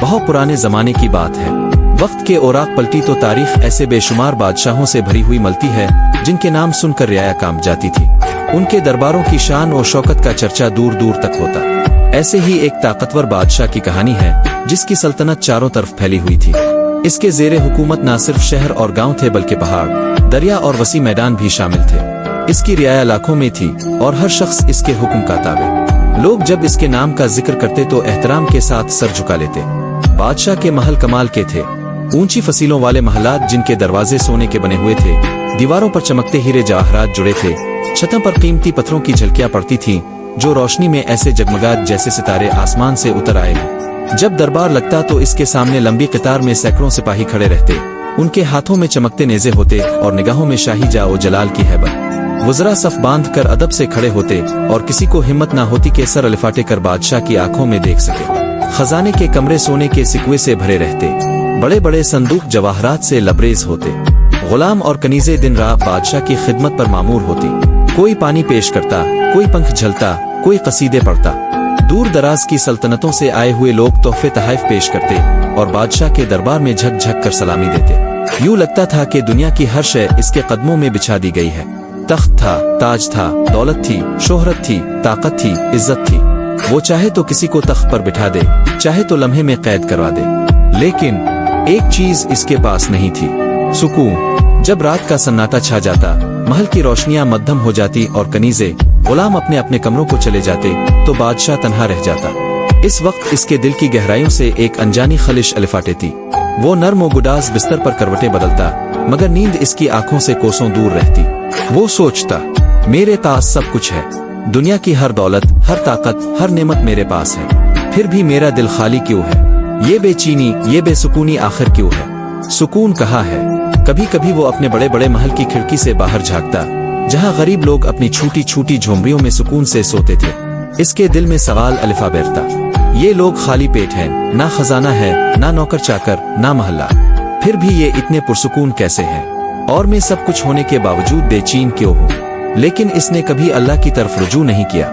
बहुत पुराने जमाने की बात है। वक्त के औराक पलटी तो तारीख ऐसे बेशुमार बादशाहों से भरी हुई मिलती है जिनके नाम सुनकर रियाया काम जाती थी। उनके दरबारों की शान और शौकत का चर्चा दूर दूर तक होता। ऐसे ही एक ताकतवर बादशाह की कहानी है जिसकी सल्तनत चारों तरफ फैली हुई थी। इसके ज़ेरे हुकूमत न सिर्फ शहर और गांव थे बल्कि पहाड़, दरिया और वसी मैदान भी शामिल थे। इसकी रियाया लाखों में थी और हर शख्स इसके हुक्म का ताबे। लोग जब इसके नाम का जिक्र करते तो एहतराम के साथ सर झुका लेते। बादशाह के महल कमाल के थे, ऊंची फसीलों वाले महलात जिनके दरवाजे सोने के बने हुए थे, दीवारों पर चमकते हीरे जवाहरात जुड़े थे, छतों पर कीमती पत्थरों की झलकियां पड़ती थीं जो रोशनी में ऐसे जगमगात जैसे सितारे आसमान से उतर आए हों। जब दरबार लगता तो इसके सामने लंबी कतार में सैकड़ों सिपाही खड़े रहते, उनके हाथों में चमकते नेज़े होते और निगाहों में शाही जाओ जलाल की हैबत। वज़रा सफ बांध कर अदब से खड़े होते और किसी को हिम्मत ना होती कि सर अलिफाटे कर बादशाह की आंखों में देख सके। खजाने के कमरे सोने के सिक्वे से भरे रहते, बड़े बड़े संदूक जवाहरात से लबरेज होते। गुलाम और कनीज़े दिन रात बादशाह की खिदमत पर मामूर होती। कोई पानी पेश करता, कोई पंख झलता, कोई कसीदे पढ़ता। दूर दराज की सल्तनतों से आए हुए लोग तोहफे तहाइफ पेश करते और बादशाह के दरबार में झक झक कर सलामी देते। यूं लगता था कि दुनिया की हर शय इसके कदमों में बिछा दी गई है। तख्त था, ताज था, दौलत थी, शोहरत थी, ताकत थी, इज्जत थी। वो चाहे तो किसी को तख्त पर बिठा दे, चाहे तो लम्हे में कैद करवा दे। लेकिन एक चीज इसके पास नहीं थी, सुकून। जब रात का सन्नाटा छा जाता, महल की रोशनियां मध्यम हो जाती और कनीज़े गुलाम अपने अपने कमरों को चले जाते तो बादशाह तन्हा रह जाता। इस वक्त इसके दिल की गहराइयों से एक अनजानी खलिश अलिफाटे थी। वो नर्म और गुडास बिस्तर पर करवटें बदलता, मगर नींद इसकी आंखों से कोसों दूर रहती। वो सोचता, मेरे पास सब कुछ है, दुनिया की हर दौलत, हर ताकत, हर नेमत मेरे पास है, फिर भी मेरा दिल खाली क्यों है? ये बेचैनी, ये बेसुकूनी आखिर क्यों है? सुकून कहाँ है? कभी कभी वो अपने बड़े बड़े महल की खिड़की से बाहर झांकता, जहाँ गरीब लोग अपनी छोटी छोटी झोंपड़ियों में सुकून से सोते थे। इसके दिल में सवाल अलिफा बैठता, ये लोग खाली पेट हैं, ना खजाना है, ना नौकर चाकर, ना महल्ला, फिर भी ये इतने पुरसुकून कैसे हैं? और मैं सब कुछ होने के बावजूद बेचैन क्यों हूँ? लेकिन इसने कभी अल्लाह की तरफ रुजू नहीं किया,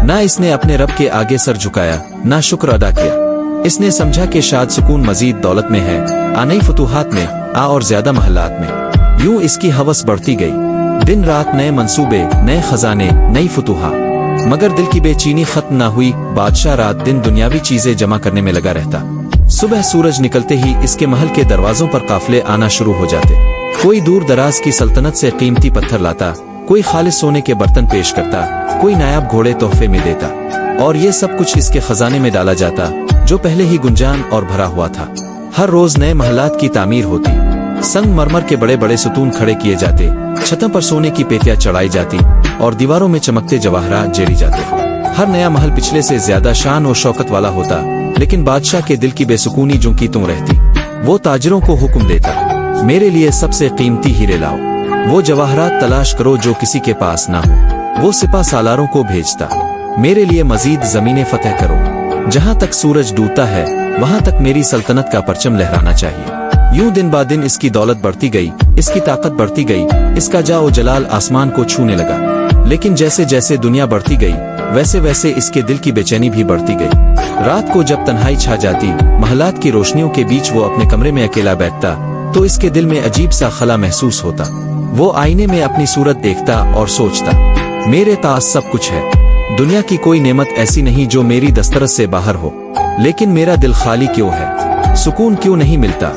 ना इसने अपने रब के आगे सर झुकाया, ना शुक्र अदा किया। इसने समझा कि शायद सुकून मजीद दौलत में है, नई फतूहात में, और ज्यादा महलात में। यूं इसकी हवस बढ़ती गई, दिन रात नए मंसूबे, नए खजाने, नई फतूहा। मगर दिल की बेचैनी खत्म ना हुई। बादशाह रात दिन दुनियावी चीजें जमा करने में लगा रहता। सुबह सूरज निकलते ही इसके महल के दरवाजों पर काफिले आना शुरू हो जाते। कोई दूर दराज की सल्तनत से कीमती पत्थर लाता, कोई खालिस सोने के बर्तन पेश करता, कोई नायाब घोड़े तोहफे में देता, और ये सब कुछ इसके खजाने में डाला जाता जो पहले ही गुंजान और भरा हुआ था। हर रोज नए महलात की तामीर होती, संगमरमर के बड़े बड़े सुतून खड़े किए जाते, छतों पर सोने की पेटियां चढ़ाई जाती और दीवारों में चमकते जवाहरात जेड़ी जाते। हर नया महल पिछले से ज्यादा शान और शौकत वाला होता, लेकिन बादशाह के दिल की बेसुकूनी जो की तुम रहती। वो ताजरों को हुक्म देता, मेरे लिए सबसे कीमती हीरे लाओ, वो जवाहरात तलाश करो जो किसी के पास ना हो। वो सिपा सालारों को भेजता, मेरे लिए मजीद जमीनें फतेह करो, जहाँ तक सूरज डूबता है वहाँ तक मेरी सल्तनत का परचम लहराना चाहिए। यूं दिन ब दिन इसकी दौलत बढ़ती गई, इसकी ताकत बढ़ती गई, इसका जाओ जलाल आसमान को छूने लगा। लेकिन जैसे जैसे दुनिया बढ़ती गई वैसे वैसे इसके दिल की बेचैनी भी बढ़ती गई। रात को जब तन्हाई छा जाती, महलात की रोशनियों के बीच वो अपने कमरे में अकेला बैठता तो इसके दिल में अजीब सा खला महसूस होता। वो आईने में अपनी सूरत देखता और सोचता, मेरे पास सब कुछ है, दुनिया की कोई नेमत ऐसी नहीं जो मेरी दस्तरस से बाहर हो, लेकिन मेरा दिल खाली क्यों है? सुकून क्यों नहीं मिलता?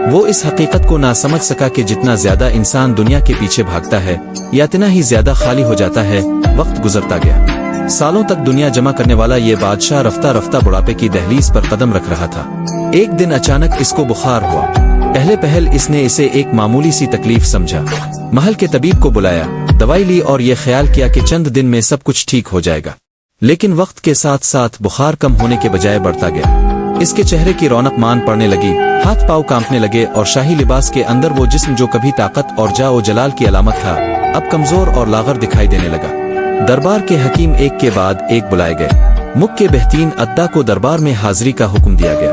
वो इस हकीकत को ना समझ सका कि जितना ज्यादा इंसान दुनिया के पीछे भागता है या इतना ही ज्यादा खाली हो जाता है। वक्त गुजरता गया। सालों तक दुनिया जमा करने वाला ये बादशाह रफ्ता रफ्ता बुढ़ापे की दहलीज पर कदम रख रहा था। एक दिन अचानक इसको बुखार हुआ। पहले पहल इसने इसे एक मामूली सी तकलीफ समझा। महल के तबीब को बुलाया, दवाई ली और ये ख्याल किया कि चंद दिन में सब कुछ ठीक हो जाएगा। लेकिन वक्त के साथ साथ बुखार कम होने के बजाय बढ़ता गया। इसके चेहरे की रौनक मान पड़ने लगी, हाथ पांव कांपने लगे और शाही लिबास के अंदर वो जिस्म जो कभी ताकत और जाओ जलाल की अलामत था, अब कमजोर और लागर दिखाई देने लगा। दरबार के हकीम एक के बाद एक बुलाए गए। मुख के बेहतीन अद्दा को दरबार में हाजिरी का हुक्म दिया गया।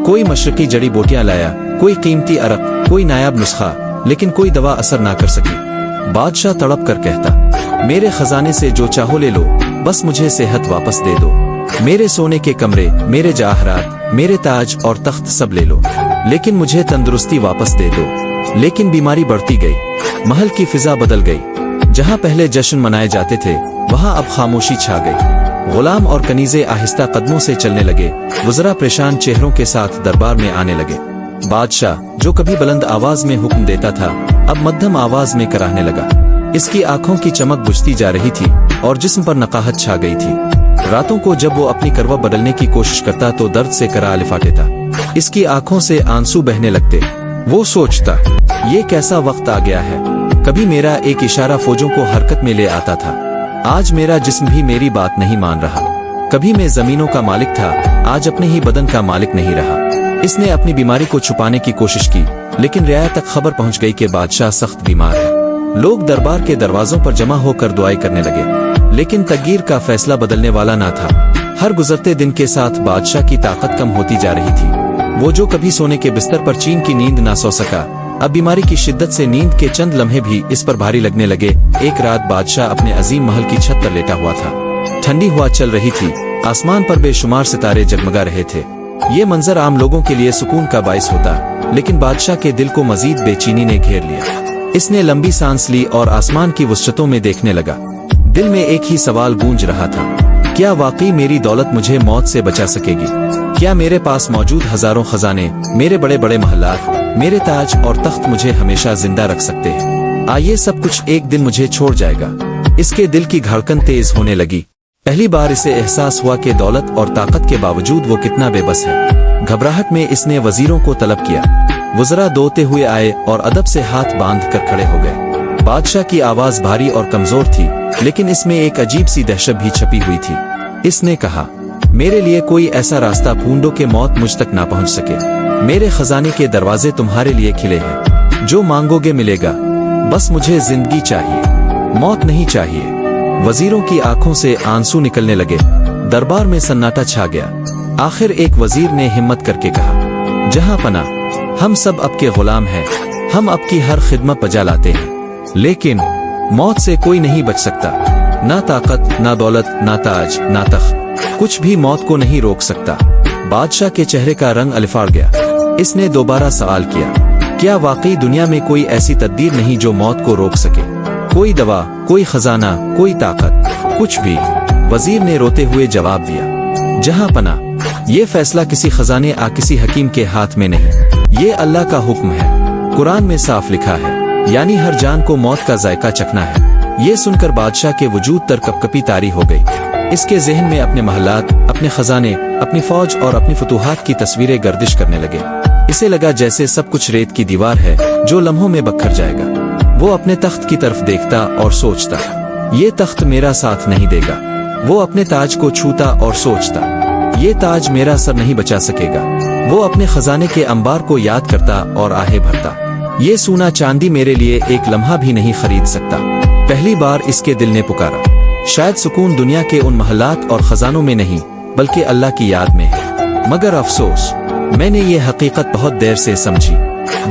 कोई मशरकी जड़ी बूटियां लाया, कोई कीमती अरक, कोई नायाब नुस्खा, लेकिन कोई दवा असर ना कर सकी। बादशाह तड़प कर कहता, मेरे खजाने से जो चाहो ले लो, बस मुझे सेहत वापस दे दो। मेरे सोने के कमरे, मेरे जवाहरात, मेरे ताज और तख्त सब ले लो, लेकिन मुझे तंदुरुस्ती वापस दे दो। लेकिन बीमारी बढ़ती गई, महल की फिजा बदल गई। जहां पहले जश्न मनाए जाते थे वहां अब खामोशी छा गई। गुलाम और कनीजे आहिस्ता कदमों से चलने लगे। वज़रा परेशान चेहरों के साथ दरबार में आने लगे। बादशाह, जो कभी बुलंद आवाज में हुक्म देता था, अब मध्यम आवाज में कराहने लगा। इसकी आंखों की चमक बुझती जा रही थी और जिस्म पर नकाहत छा गई थी। रातों को जब वो अपनी करवट बदलने की कोशिश करता तो दर्द से करा लिफा देता। इसकी आंखों से आंसू बहने लगते। वो सोचता, ये कैसा वक्त आ गया है। कभी मेरा एक इशारा फौजों को हरकत में ले आता था, आज मेरा जिस्म भी मेरी बात नहीं मान रहा। कभी मैं जमीनों का मालिक था, आज अपने ही बदन का मालिक नहीं रहा। इसने अपनी बीमारी को छुपाने की कोशिश की, लेकिन रियाया तक खबर पहुंच गई कि बादशाह सख्त बीमार है। लोग दरबार के दरवाजों पर जमा होकर दुआएं करने लगे, लेकिन तकदीर का फैसला बदलने वाला ना था। हर गुजरते दिन के साथ बादशाह की ताकत कम होती जा रही थी। वो जो कभी सोने के बिस्तर पर चैन की नींद ना सो सका, अब बीमारी की शिद्दत से नींद के चंद लम्हे भी इस पर भारी लगने लगे। एक रात बादशाह अपने अजीम महल की छत पर लेटा हुआ था। ठंडी हवा चल रही थी, आसमान पर बेशुमार सितारे जगमगा रहे थे। ये मंजर आम लोगों के लिए सुकून का बाइस होता, लेकिन बादशाह के दिल को मजीद बेचैनी ने घेर लिया। इसने लंबी सांस ली और आसमान की वसअतों में देखने लगा। दिल में एक ही सवाल गूंज रहा था, क्या वाकई मेरी दौलत मुझे मौत से बचा सकेगी? क्या मेरे पास मौजूद हजारों खजाने, मेरे बड़े बड़े महलात, मेरे ताज और तख्त मुझे हमेशा जिंदा रख सकते हैं? आइए सब कुछ एक दिन मुझे छोड़ जाएगा। इसके दिल की धड़कन तेज होने लगी। पहली बार इसे एहसास हुआ कि दौलत और ताकत के बावजूद वो कितना बेबस है। घबराहट में इसने वजीरों को तलब किया। वज़रा दौड़ते हुए आए और अदब से हाथ बांध कर खड़े हो गए। बादशाह की आवाज भारी और कमजोर थी, लेकिन इसमें एक अजीब सी दहशत भी छपी हुई थी। इसने कहा, मेरे लिए कोई ऐसा रास्ता ढूंढो कि मौत मुझ तक ना पहुंच सके। मेरे खजाने के दरवाजे तुम्हारे लिए खिले हैं, जो मांगोगे मिलेगा। बस मुझे जिंदगी चाहिए, मौत नहीं चाहिए। वजीरों की आंखों से आंसू निकलने लगे। दरबार में सन्नाटा छा गया। आखिर एक वजीर ने हिम्मत करके कहा, जहां पना, हम सब आपके गुलाम हैं, हम आपकी हर खिदमत बजा लाते हैं, लेकिन मौत से कोई नहीं बच सकता। ना ताकत, ना दौलत, ना ताज, ना तख्त, कुछ भी मौत को नहीं रोक सकता। बादशाह के चेहरे का रंग अलिफाड़ गया। इसने दोबारा सवाल किया, क्या वाकई दुनिया में कोई ऐसी तदबीर नहीं जो मौत को रोक सके? कोई दवा, कोई खजाना, कोई ताकत, कुछ भी? वजीर ने रोते हुए जवाब दिया, जहां पना, ये फैसला किसी खजाने या किसी हकीम के हाथ में नहीं, ये अल्लाह का हुक्म है। कुरान में साफ लिखा है, यानी हर जान को मौत का जायका चखना है। ये सुनकर बादशाह के वजूद तर कपकपी तारी हो गई। इसके जहन में अपने महलात, अपने खजाने, अपनी फौज और अपनी फतूहात की तस्वीरें गर्दिश करने लगे। इसे लगा जैसे सब कुछ रेत की दीवार है जो लम्हों में बखर जाएगा। वो अपने तख्त की तरफ देखता और सोचता, ये तख्त मेरा साथ नहीं देगा। वो अपने ताज को छूता और सोचता, ये ताज मेरा सर नहीं बचा सकेगा। वो अपने खजाने के अंबार को याद करता और आहें भरता, ये सोना चांदी मेरे लिए एक लम्हा भी नहीं खरीद सकता। पहली बार इसके दिल ने पुकारा, शायद सुकून दुनिया के उन महलात और खजानों में नहीं, बल्कि अल्लाह की याद में है। मगर अफसोस, मैंने ये हकीकत बहुत देर से समझी।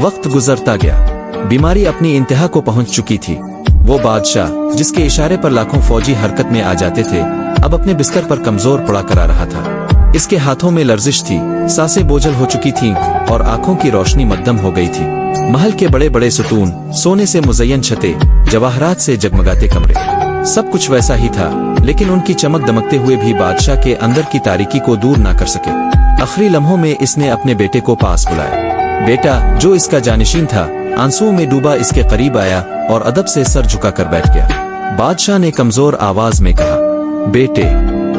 वक्त गुजरता गया, बीमारी अपनी इंतहा को पहुंच चुकी थी। वो बादशाह, जिसके इशारे पर लाखों फौजी हरकत में आ जाते थे, अब अपने बिस्तर पर कमजोर पड़ा करा रहा था। इसके हाथों में लर्जिश थी, सांसें बोझल हो चुकी थीं और आंखों की रोशनी मद्दम हो गई थी। महल के बड़े बड़े सुतून, सोने से मुज़य्यन छतें, जवाहरात से जगमगाते कमरे, सब कुछ वैसा ही था, लेकिन उनकी चमक दमकते हुए भी बादशाह के अंदर की तारीकी को दूर ना कर सके। आखिरी लम्हों में इसने अपने बेटे को पास बुलाया। बेटा, जो इसका जानिशीन था, आंसुओं में डूबा इसके करीब आया और अदब से सर झुकाकर बैठ गया। बादशाह ने कमजोर आवाज में कहा, बेटे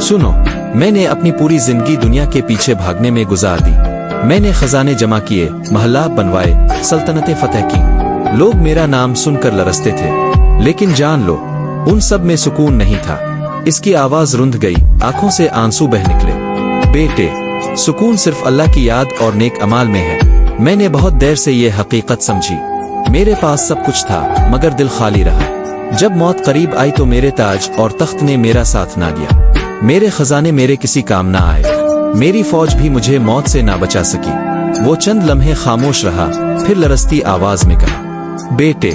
सुनो, मैंने अपनी पूरी जिंदगी दुनिया के पीछे भागने में गुजार दी। मैंने खजाने जमा किए, महल्ला बनवाए, सल्तनतें फतह की। लोग मेरा नाम सुनकर लरसते थे, लेकिन जान लो, उन सब में सुकून नहीं था। इसकी आवाज रुंध गई, आंखों से आंसू बह निकले। बेटे, सुकून सिर्फ अल्लाह की याद और नेक अमाल में है। मैंने बहुत देर से ये हकीकत समझी। मेरे पास सब कुछ था, मगर दिल खाली रहा। जब मौत करीब आई तो मेरे ताज और तख्त ने मेरा साथ ना दिया। मेरे खजाने मेरे किसी काम ना आए। मेरी फौज भी मुझे मौत से ना बचा सकी। वो चंद लम्हे खामोश रहा, फिर लरसती आवाज में कहा, बेटे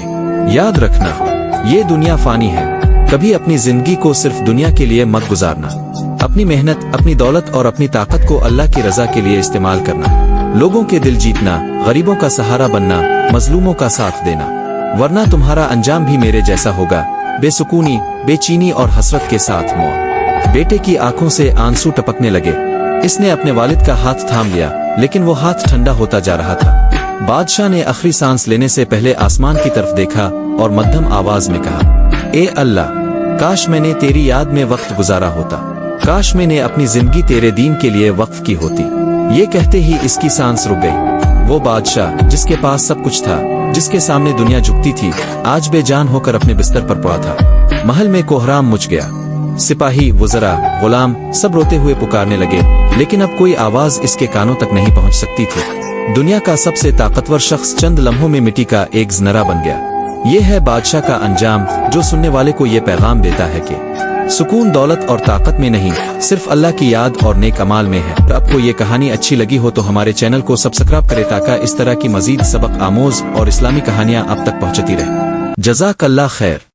याद रखना, ये दुनिया फानी है, कभी अपनी जिंदगी को सिर्फ दुनिया के लिए मत गुजारना। अपनी मेहनत, अपनी दौलत और अपनी ताकत को अल्लाह की रजा के लिए इस्तेमाल करना। लोगों के दिल जीतना, गरीबों का सहारा बनना, मजलूमों का साथ देना, वरना तुम्हारा अंजाम भी मेरे जैसा होगा, बेसुकूनी, बेचैनी और हसरत के साथ मौत। बेटे की आंखों से आंसू टपकने लगे। इसने अपने वालिद का हाथ थाम लिया, लेकिन वो हाथ ठंडा होता जा रहा था। बादशाह ने आखिरी सांस लेने से पहले आसमान की तरफ देखा और मध्यम आवाज में कहा, ए अल्लाह, काश मैंने तेरी याद में वक्त गुजारा होता, काश मैंने अपनी जिंदगी तेरे दीन के लिए वक्फ की होती। ये कहते ही इसकी सांस रुक गई। वो बादशाह जिसके पास सब कुछ था, जिसके सामने दुनिया झुकती थी, आज बेजान होकर अपने बिस्तर पर पड़ा था। महल में कोहराम मच गया। सिपाही, वज़रा, गुलाम सब रोते हुए पुकारने लगे, लेकिन अब कोई आवाज इसके कानों तक नहीं पहुंच सकती थी। दुनिया का सबसे ताकतवर शख्स चंद लम्हों में मिट्टी का एक ज़नरा बन गया। ये है बादशाह का अंजाम, जो सुनने वाले को ये पैगाम देता है कि सुकून दौलत और ताकत में नहीं, सिर्फ अल्लाह की याद और नेक अमाल में है। तो आपको ये कहानी अच्छी लगी हो तो हमारे चैनल को सब्सक्राइब करें ताकि इस तरह की मजीद सबक आमोज और इस्लामी कहानियाँ आप तक पहुँचती रहे। जज़ाकल्लाह खैर।